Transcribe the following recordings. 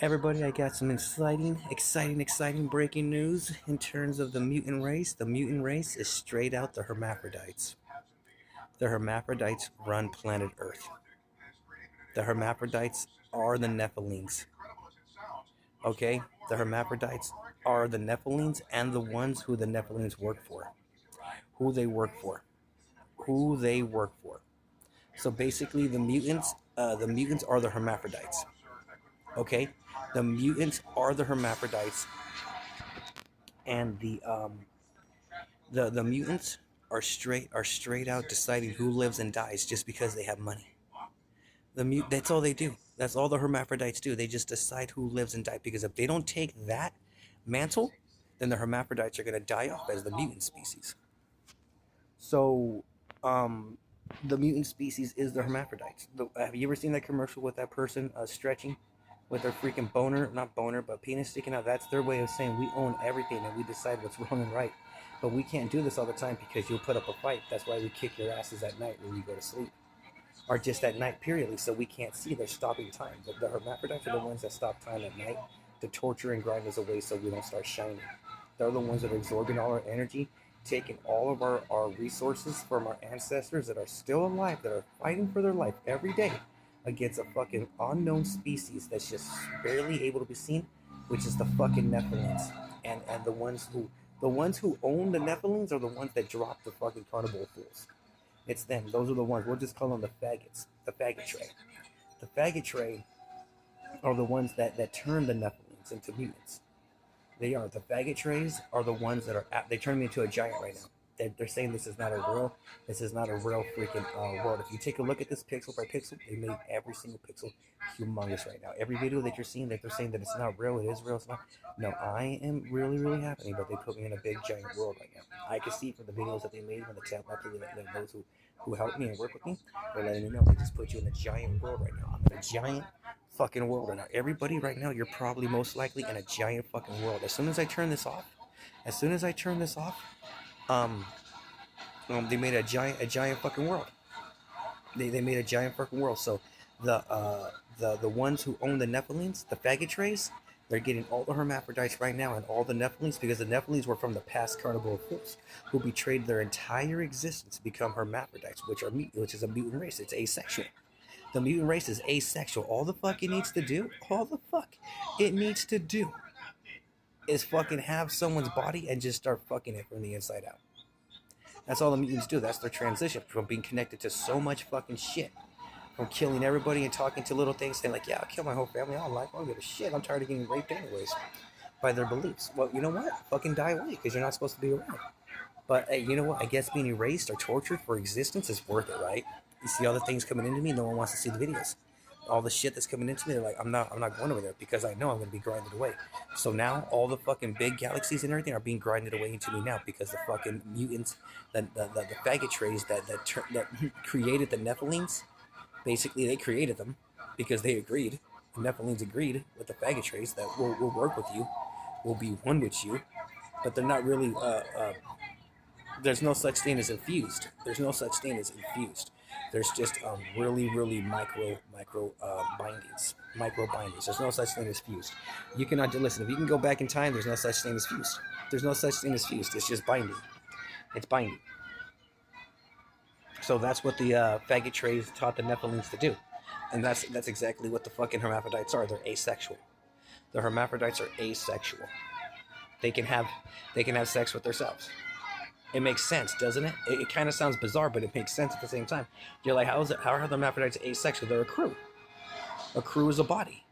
Everybody, I got some exciting breaking news in terms of the mutant race. The mutant race is straight out the hermaphrodites. The hermaphrodites run planet Earth. The hermaphrodites are the Nephilims. Okay? The hermaphrodites are the Nephilims and the ones who the Nephilims work for. Who they work for. Who they work for. So basically, the mutants are the hermaphrodites. Okay? The mutants are the hermaphrodites, and the mutants are straight out deciding who lives and dies just because they have money. That's all they do. That's all the hermaphrodites do. They just decide who lives and dies, because if they don't take that mantle, then the hermaphrodites are going to die off as the mutant species. So, um, the mutant species is the hermaphrodites. Have you ever seen that commercial with that person stretching with their freaking boner, not boner, but penis sticking out? That's their way of saying we own everything and we decide what's wrong and right. But we can't do this all the time because you'll put up a fight. That's why we kick your asses at night when you go to sleep. Or just at night, periodly, so we can't see they're stopping time. The hermaphrodites are the ones that stop time at night to torture and grind us away so we don't start shining. They're the ones that are absorbing all our energy, taking all of our resources from our ancestors that are still alive, that are fighting for their life every day against a fucking unknown species that's just barely able to be seen, which is the fucking Nephilims. And the ones who own the Nephilims are the ones that drop the fucking carnival fools. It's them. Those are the ones. We'll just call them the faggots. The faggot tray. The faggot tray are the ones that turn the Nephilims into mutants. They are. The faggot trays are the ones that are. They turn me into a giant right now. They're saying this is not a real. This is not a real freaking world. If you take a look at this pixel by pixel, they made every single pixel humongous right now. Every video that you're seeing, that they're saying that it's not real, it is real. It's not. No, I am really, really happy, but they put me in a big giant world right now. I can see from the videos that they made when the tap up to those who help me and work with me, they're letting me know they just put you in a giant world right now. I'm in a giant fucking world right now. Everybody right now, you're probably most likely in a giant fucking world. As soon as I turn this off, as soon as I turn this off, um, they made a giant fucking world. They made a giant fucking world. So the ones who own the Nephilims, the faggot trays, they're getting all the hermaphrodites right now and all the Nephilims, because the Nephilims were from the past carnival of fools who betrayed their entire existence to become hermaphrodites, which is a mutant race. It's asexual. The mutant race is asexual. All the fuck it needs to do, is fucking have someone's body and just start fucking it from the inside out. That's all the mutants do. That's their transition from being connected to so much fucking shit, from killing everybody and talking to little things, saying like, "Yeah, I'll kill my whole family. I don't like. I don't give a shit. I'm tired of getting raped anyways," by their beliefs. Well, you know what? Fucking die away, because you're not supposed to be around. But hey, you know what? I guess being erased or tortured for existence is worth it, right? You see all the things coming into me. No one wants to see the videos. All the shit that's coming into me, they're like, I'm not going over there because I know I'm going to be grinded away. So now all the fucking big galaxies and everything are being grinded away into me now, because the fucking mutants, the faggot trays that created the Nephilims, basically they created them because they agreed. The Nephilims agreed with the faggot trays that we'll work with you, we'll be one with you, but they're not really there's no such thing as infused. There's no such thing as infused. There's just really, really micro bindings, micro bindings. There's no such thing as fused. You cannot listen. If you can go back in time, there's no such thing as fused. There's no such thing as fused. It's just binding. It's binding. So that's what the faggot trays taught the Nephilims to do, and that's exactly what the fucking hermaphrodites are. They're asexual. The hermaphrodites are asexual. They can have sex with themselves. It makes sense, doesn't it? It kind of sounds bizarre, but it makes sense at the same time. You're like, how are the hermaphrodites asexual? They're a crew. A crew is a body.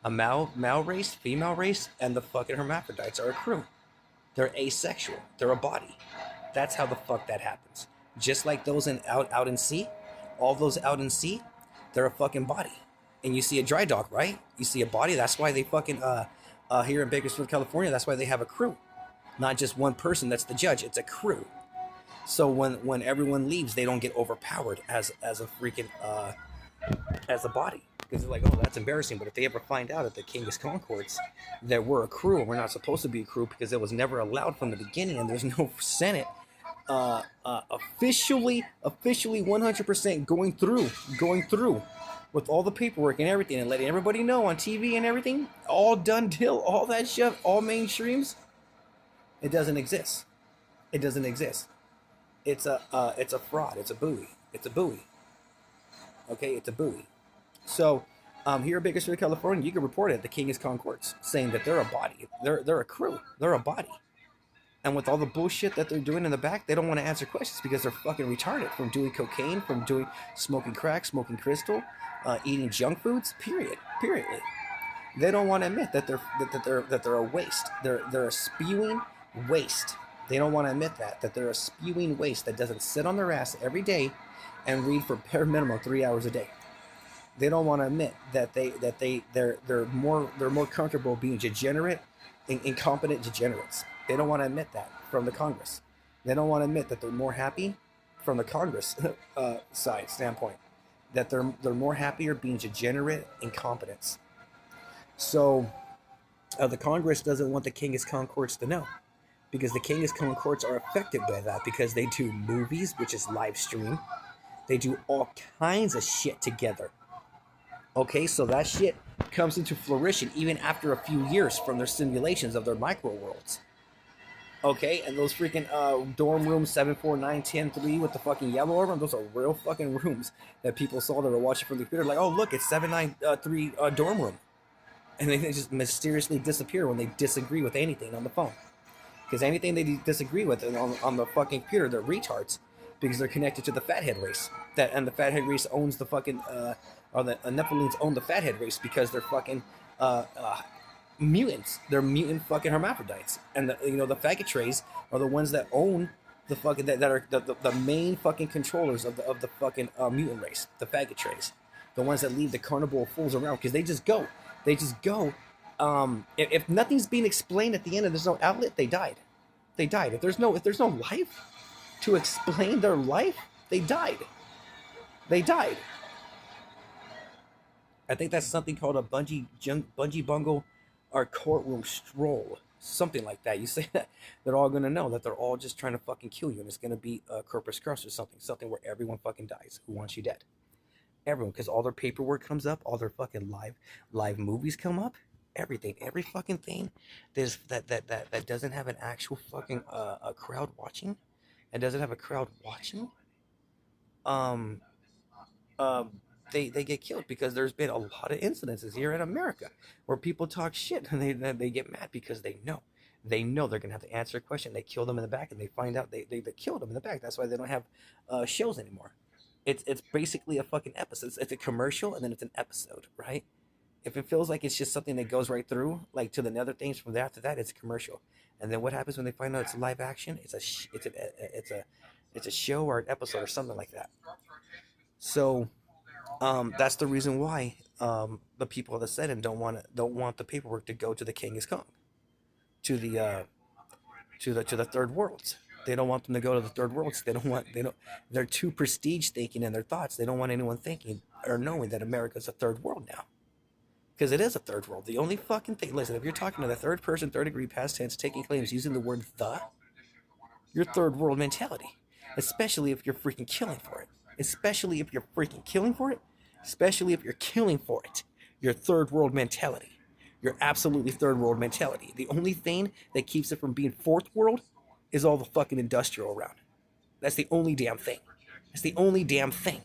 A male race, female race, and the fucking hermaphrodites are a crew. They're asexual. They're a body. That's how the fuck that happens. Just like those out in sea, all those out in sea, they're a fucking body. And you see a dry dock, right? You see a body. That's why they fucking here in Bakersfield, California. That's why they have a crew. Not just one person that's the judge, it's a crew. So when everyone leaves, they don't get overpowered as a freaking as a body, because they're like, oh, that's embarrassing. But if they ever find out at the King's Concords that we're a crew and we're not supposed to be a crew because it was never allowed from the beginning, and there's no Senate officially 100% going through with all the paperwork and everything, and letting everybody know on TV and everything, all done deal, all that shit, all mainstreams, it doesn't exist. It doesn't exist. It's a fraud. It's a buoy. It's a buoy. Okay, it's a buoy. So, here in Bakersfield, California, you can report it at the King's Concourse, saying that they're a body. They're a crew. They're a body. And with all the bullshit that they're doing in the back, they don't want to answer questions because they're fucking retarded from doing cocaine, from doing smoking crack, smoking crystal, eating junk foods. Periodly. They don't want to admit that they're a waste. They're a spewing waste. They don't want to admit that they're a spewing waste that doesn't sit on their ass every day and read for bare minimum 3 hours a day. They don't want to admit that they're more comfortable being degenerate, incompetent degenerates. They don't want to admit that from the Congress. They don't want to admit that they're more happy from the Congress side standpoint. That they're more happier being degenerate incompetence. So the Congress doesn't want the King's Concourse to know, because the King's Concourse are affected by that because they do movies, which is live stream. They do all kinds of shit together. Okay, so that shit comes into fruition even after a few years from their simulations of their micro worlds. Okay, and those freaking dorm rooms 74910 with the fucking yellow over them, those are real fucking rooms that people saw that were watching from the computer. Like, oh look, it's 793 dorm room, and they just mysteriously disappear when they disagree with anything on the phone. Because anything they disagree with on the fucking computer, they're retards, because they're connected to the fathead race. And the fathead race owns the fucking or the Nephilims own the fathead race because they're fucking mutants. They're mutant fucking hermaphrodites, and the faggot trays are the ones that own the fucking that are the main fucking controllers of the fucking mutant race. The faggot trays, the ones that leave the carnival of fools around because they just go. If nothing's being explained at the end and there's no outlet, they died. They died. If there's no life to explain their life, they died. They died. I think that's something called a bungee bungle or courtroom stroll. Something like that. You say that, they're all gonna know that they're all just trying to fucking kill you, and it's gonna be a corpus Christi or something where everyone fucking dies who wants you dead. Everyone, because all their paperwork comes up, all their fucking live movies come up, everything, every fucking thing that doesn't have an actual fucking a crowd watching, and doesn't have a crowd watching, um, um, they get killed because there's been a lot of incidences here in America where people talk shit and they get mad because they know they're gonna have to answer a question. They kill them in the back and they find out they killed them in the back. That's why they don't have shows anymore. It's basically a fucking episode. It's a commercial and then it's an episode, right? If it feels like it's just something that goes right through, like to the other things from there after that, it's a commercial. And then what happens when they find out it's live action? It's a show or an episode or something like that. So that's the reason why the people of the Senate don't want the paperwork to go to the King is Kong, to the third worlds. They don't want them to go to the third worlds. They're too prestige thinking in their thoughts. They don't want anyone thinking or knowing that America's a third world now. Because it is a third world. The only fucking thing, listen, if you're talking to the third person, third degree past tense, taking claims using the word your third world mentality. Especially if you're freaking killing for it. Especially if you're freaking killing for it. Especially if you're killing for it. Your third world mentality. Your absolutely third world mentality. The only thing that keeps it from being fourth world is all the fucking industrial around. That's the only damn thing. That's the only damn thing.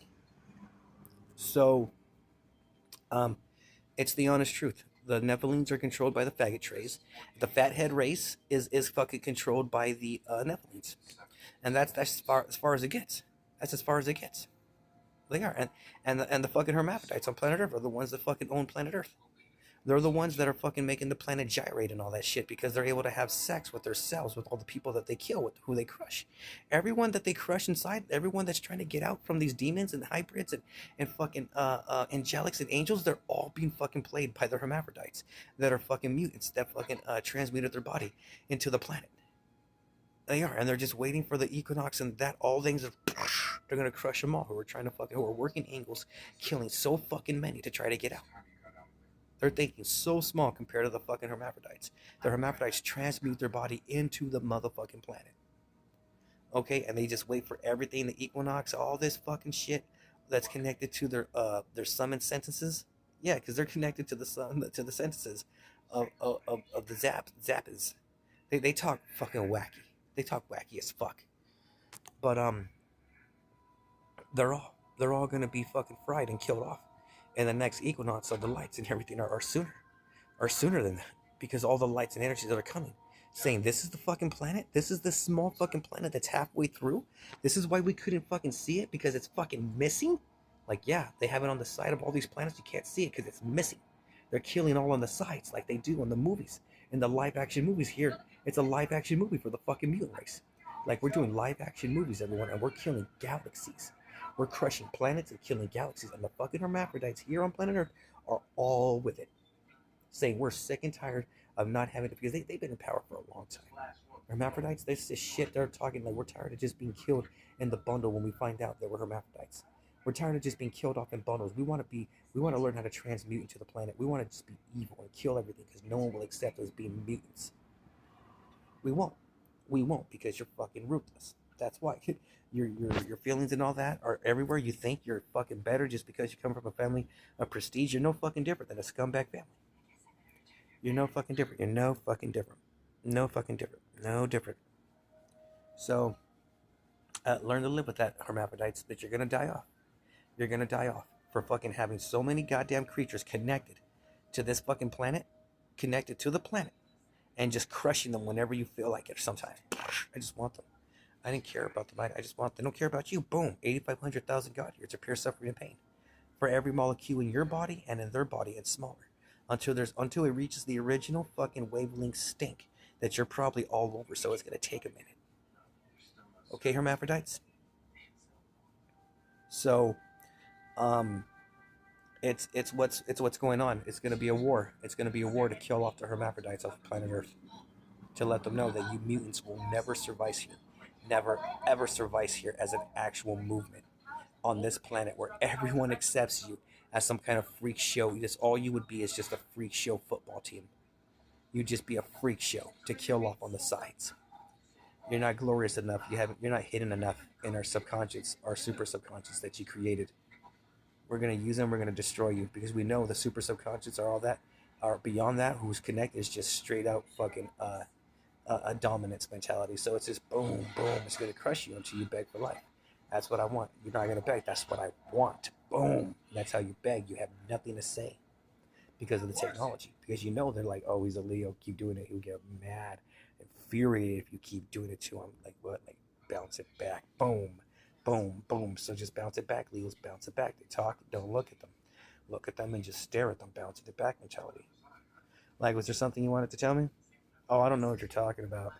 So, it's the honest truth. The Nephilims are controlled by the faggot trays. The fathead race is fucking controlled by the Nephilims. And that's as far as it gets. That's as far as it gets. They are. And the fucking hermaphrodites on planet Earth are the ones that fucking own planet Earth. They're the ones that are fucking making the planet gyrate and all that shit because they're able to have sex with their cells with all the people that they kill, with who they crush. Everyone that they crush inside, everyone that's trying to get out from these demons and hybrids and fucking angelics and angels, they're all being fucking played by the hermaphrodites that are fucking mutants that fucking transmuted their body into the planet. They are, and they're just waiting for the equinox and that all things are, they're gonna crush them all who are working angles, killing so fucking many to try to get out. They're thinking so small compared to the fucking hermaphrodites. The hermaphrodites transmute their body into the motherfucking planet. Okay, and they just wait for everything, the equinox, all this fucking shit, that's connected to their summon sentences. Yeah, because they're connected to the sentences of the zappas. They talk fucking wacky. They talk wacky as fuck. But they're all gonna be fucking fried and killed off. And the next equinox of the lights and everything are sooner than that, because all the lights and energies that are coming, saying this is the fucking planet, this is the small fucking planet that's halfway through. This is why we couldn't fucking see it, because it's fucking missing. Like, yeah, they have it on the side of all these planets. You can't see it because it's missing. They're killing all on the sides like they do in the movies, in the live action movies. Here it's a live action movie for the fucking mutant race. Like, we're doing live action movies, everyone, and we're killing galaxies. We're crushing planets and killing galaxies, and the fucking hermaphrodites here on planet Earth are all with it, saying we're sick and tired of not having it, because they've been in power for a long time. Hermaphrodites, this is shit they're talking, like we're tired of just being killed in the bundle when we find out that we're hermaphrodites. We're tired of just being killed off in bundles. We want to learn how to transmute into the planet. We want to just be evil and kill everything, because no one will accept us being mutants. We won't. We won't, because you're fucking ruthless. That's why. Your feelings and all that are everywhere. You think you're fucking better just because you come from a family of prestige. You're no fucking different than a scumbag family. You're no fucking different. You're no fucking different. No fucking different. No different. So, learn to live with that, hermaphrodites, but you're gonna die off. You're gonna die off for fucking having so many goddamn creatures connected to this fucking planet, connected to the planet, and just crushing them whenever you feel like it. Sometimes I just want them. I didn't care about them. I just want them. They don't care about you. Boom. 8,500,000 God years of pure suffering and pain for every molecule in your body and in their body, and smaller, until it reaches the original fucking wavelength stink that you're probably all over. So it's gonna take a minute. Okay, hermaphrodites. So, um, it's what's going on. It's gonna be a war. It's gonna be a war to kill off the hermaphrodites off planet Earth, to let them know that you mutants will never survive here, never ever survive here as an actual movement on this planet where everyone accepts you as some kind of freak show. Just all you would be is just a freak show football team. You'd just be a freak show to kill off on the sides. You're not glorious enough. You're not hidden enough in our subconscious, our super subconscious that you created. We're gonna use them. We're gonna destroy you, because we know the super subconscious are all that. Are beyond that. Who's connected is just straight out fucking a dominance mentality. So it's just boom, boom. It's gonna crush you until you beg for life. That's what I want. You're not gonna beg. That's what I want. Boom. That's how you beg. You have nothing to say because of the technology. Because you know they're like, oh, he's a Leo. Keep doing it. He'll get mad, infuriated if you keep doing it to him. Like what? Like bounce it back. Boom, boom, boom. So just bounce it back. Leos bounce it back. They talk. Don't look at them. Look at them and just stare at them. Bounce it back mentality. Like, was there something you wanted to tell me? Oh, I don't know what you're talking about.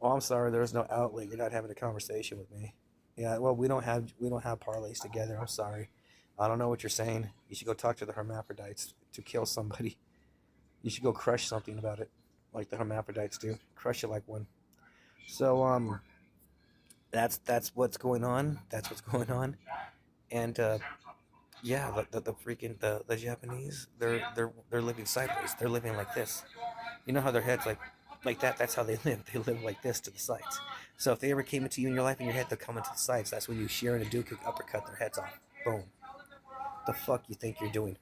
Oh, I'm sorry, there's no outlet. You're not having a conversation with me. Yeah, well, we don't have parlays together. I'm sorry. I don't know what you're saying. You should go talk to the hermaphrodites to kill somebody. You should go crush something about it, like the hermaphrodites do. Crush it like one. So that's what's going on. That's what's going on. And yeah, the freaking the Japanese, they're living sideways. They're living like this. You know how their heads like that? That's how they live. They live like this to the sides. So if they ever came into you in your life in your head, they'll come into the sides. That's when you shear and a duke uppercut their heads off. Boom. The fuck you think you're doing?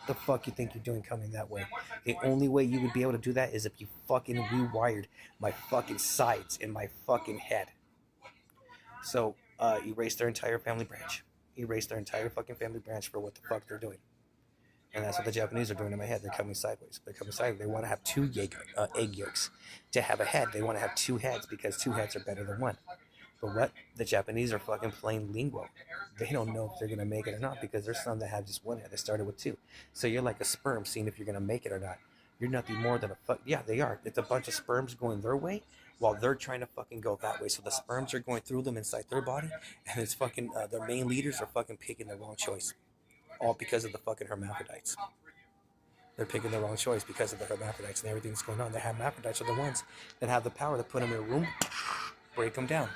The fuck you think you're doing coming that way? The only way you would be able to do that is if you fucking rewired my fucking sides in my fucking head. So erase their entire family branch. Erase their entire fucking family branch for what the fuck they're doing. And that's what the Japanese are doing in my head. They're coming sideways. They're coming sideways. They want to have two egg yolks to have a head. They want to have two heads because two heads are better than one. But what? The Japanese are fucking playing lingo. They don't know if they're going to make it or not, because there's some that have just one head. They started with two. So you're like a sperm seeing if you're going to make it or not. You're nothing more than a fuck. Yeah, they are. It's a bunch of sperms going their way while they're trying to fucking go that way. So the sperms are going through them inside their body, and it's fucking, their main leaders are fucking picking the wrong choice. All because of the fucking hermaphrodites. They're picking the wrong choice because of the hermaphrodites and everything that's going on. The hermaphrodites are the ones that have the power to put them in a room, break them down,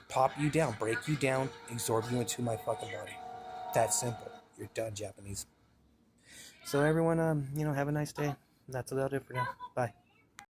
pop you down, break you down, absorb you into my fucking body. That's simple. You're done, Japanese. So everyone, have a nice day. That's about it for now. Bye.